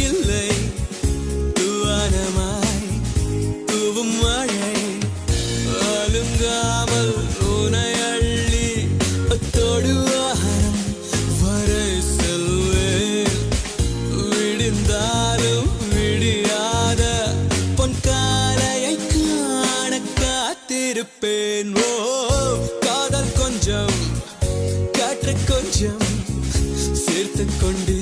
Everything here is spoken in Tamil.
இல்லை தூவானமாய் தூவும் மழை அலுங்காமல் உனை அள்ளி தொடுவாரம் வரை செல்வேன் விடிந்தாலும் விடியாத பொன் காலையை காண காத்திருப்பேன் ஓ காதல் கொஞ்சம் காற்று கொஞ்சம் சேர்த்து கொண்டு